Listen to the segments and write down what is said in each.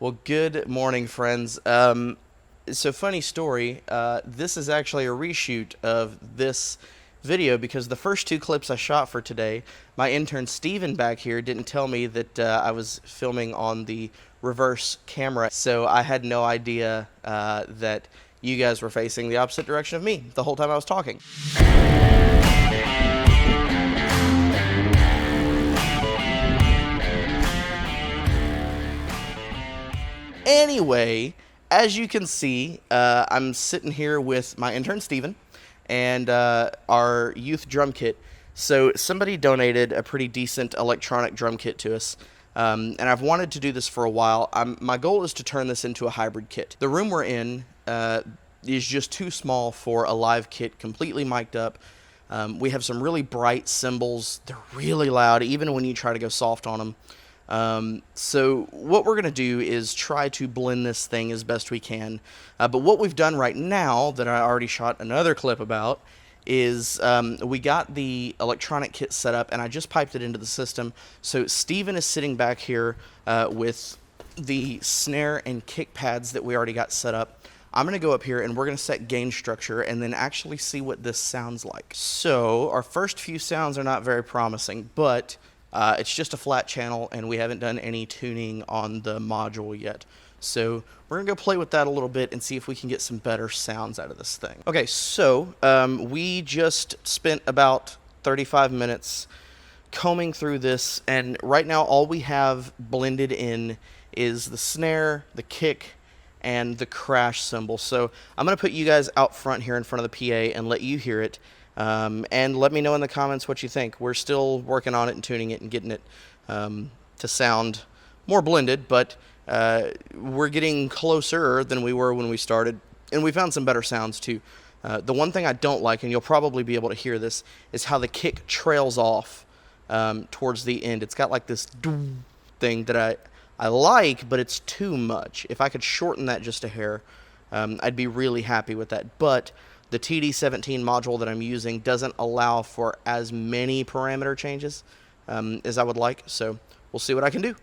Well, good morning, friends. So funny story. This is actually a reshoot of this video because the first two clips I shot for today, my intern Steven back here didn't tell me that I was filming on the reverse camera, so I had no idea that you guys were facing the opposite direction of me the whole time I was talking. Anyway, as you can see, I'm sitting here with my intern Steven and our youth drum kit. So somebody donated a pretty decent electronic drum kit to us, and I've wanted to do this for a while. My goal is to turn this into a hybrid kit. The room we're in is just too small for a live kit completely mic'd up. We have some really bright cymbals. They're really loud, even when you try to go soft on them. So what we're going to do is try to blend this thing as best we can. But what we've done right now, that I already shot another clip about, is we got the electronic kit set up, and I just piped it into the system. So Steven is sitting back here with the snare and kick pads that we already got set up. I'm going to go up here and we're going to set gain structure and then actually see what this sounds like. So our first few sounds are not very promising, but it's just a flat channel and we haven't done any tuning on the module yet. So we're going to go play with that a little bit and see if we can get some better sounds out of this thing. Okay, so we just spent about 35 minutes combing through this, and right now all we have blended in is the snare, the kick, and the crash cymbal. So I'm going to put you guys out front here in front of the PA and let you hear it. And let me know in the comments what you think. We're still working on it and tuning it and getting it to sound more blended, but we're getting closer than we were when we started, and we found some better sounds too. The one thing I don't like, and you'll probably be able to hear this, is how the kick trails off towards the end. It's got like this thing that I like, but it's too much. If I could shorten that just a hair, I'd be really happy with that. But the TD17 module that I'm using doesn't allow for as many parameter changes as I would like, so we'll see what I can do.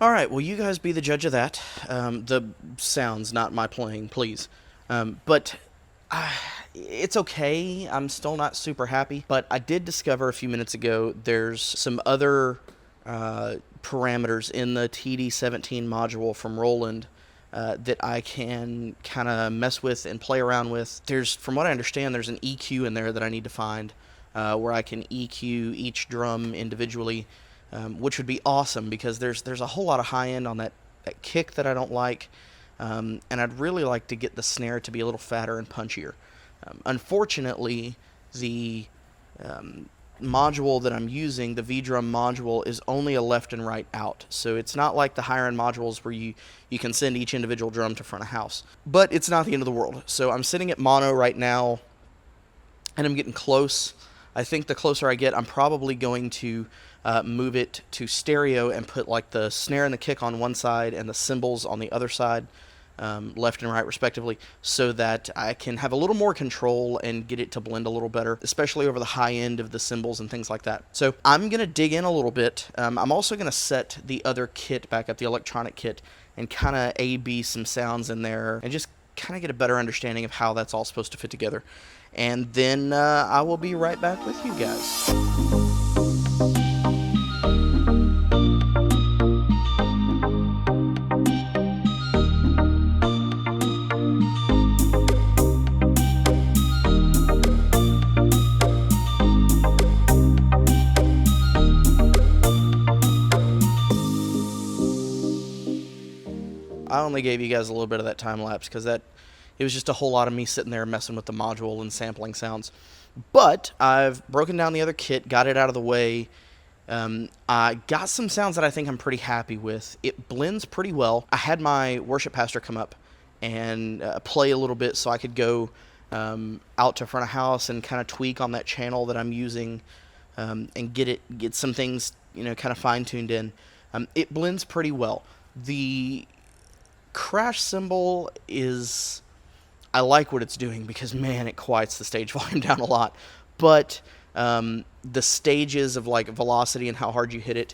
All right, well, you guys be the judge of that. The sounds, not my playing, please. But it's okay. I'm still not super happy. But I did discover a few minutes ago there's some other parameters in the TD17 module from Roland that I can kind of mess with and play around with. From what I understand, there's an EQ in there that I need to find where I can EQ each drum individually. Which would be awesome because there's a whole lot of high end on that kick that I don't like, and I'd really like to get the snare to be a little fatter and punchier. Unfortunately, the module that I'm using, the V-drum module, is only a left and right out, so it's not like the higher end modules where you can send each individual drum to front of house. But it's not the end of the world. So I'm sitting at mono right now, and I'm getting close. I think the closer I get, I'm probably going to move it to stereo and put like the snare and the kick on one side and the cymbals on the other side, left and right respectively, so that I can have a little more control and get it to blend a little better, especially over the high end of the cymbals and things like that. So I'm going to dig in a little bit. I'm also going to set the other kit back up, the electronic kit, and kind of A/B some sounds in there and just kind of get a better understanding of how that's all supposed to fit together. And then I will be right back with you guys. I only gave you guys a little bit of that time lapse because it was just a whole lot of me sitting there messing with the module and sampling sounds. But I've broken down the other kit, got it out of the way. I got some sounds that I think I'm pretty happy with. It blends pretty well. I had my worship pastor come up and play a little bit so I could go out to front of house and kind of tweak on that channel that I'm using and get some things, kind of fine-tuned in. It blends pretty well. The crash cymbal is... I like what it's doing because, man, it quiets the stage volume down a lot. But the stages of like velocity and how hard you hit it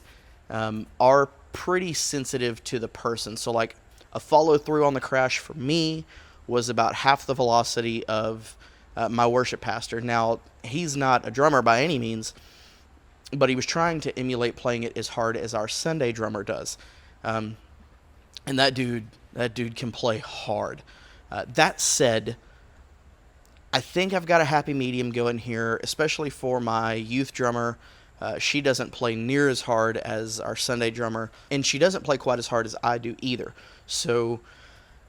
are pretty sensitive to the person. So like a follow through on the crash for me was about half the velocity of my worship pastor. Now, he's not a drummer by any means, but he was trying to emulate playing it as hard as our Sunday drummer does. And that dude can play hard. That said, I think I've got a happy medium going here, especially for my youth drummer. She doesn't play near as hard as our Sunday drummer, and she doesn't play quite as hard as I do either. So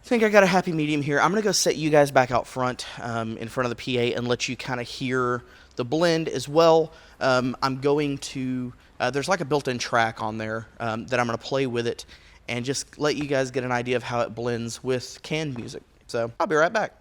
I think I got a happy medium here. I'm going to go set you guys back out front in front of the PA and let you kind of hear the blend as well. I'm going to, there's like a built-in track on there that I'm going to play with it and just let you guys get an idea of how it blends with canned music. So I'll be right back.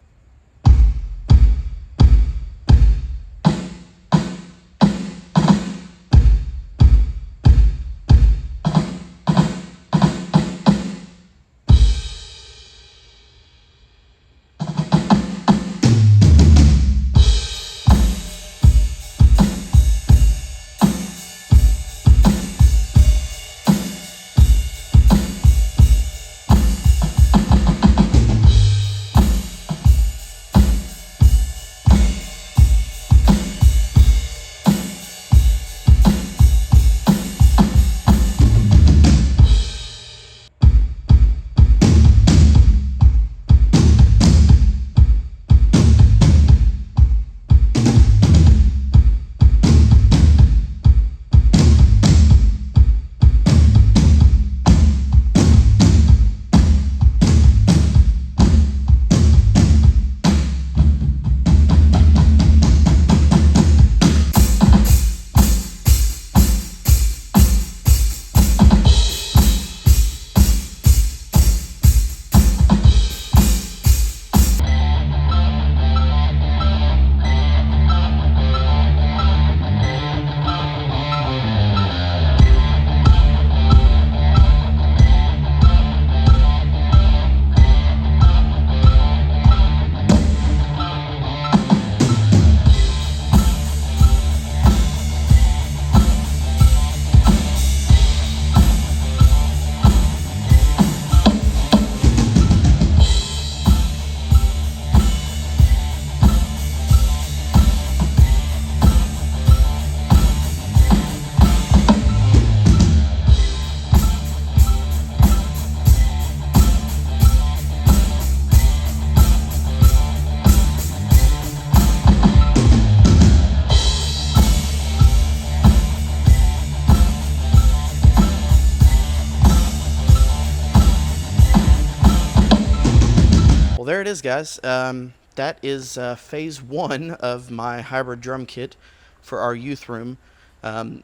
Well, there it is, guys. That is phase one of my hybrid drum kit for our youth room.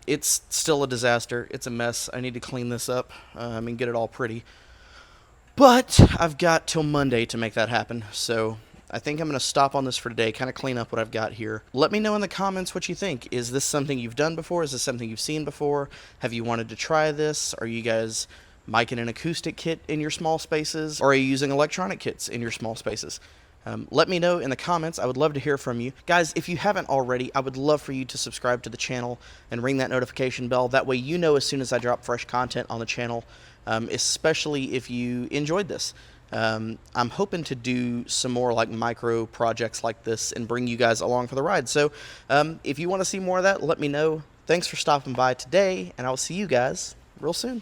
It's still a disaster. It's a mess. I need to clean this up and get it all pretty. But I've got till Monday to make that happen, so I think I'm going to stop on this for today, kind of clean up what I've got here. Let me know in the comments what you think. Is this something you've done before? Is this something you've seen before? Have you wanted to try this? Are you guys micing an acoustic kit in your small spaces? Or are you using electronic kits in your small spaces? Let me know in the comments. I would love to hear from you. Guys, if you haven't already, I would love for you to subscribe to the channel and ring that notification bell. That way you know as soon as I drop fresh content on the channel, especially if you enjoyed this. I'm hoping to do some more like micro projects like this and bring you guys along for the ride. So if you want to see more of that, let me know. Thanks for stopping by today, and I'll see you guys real soon.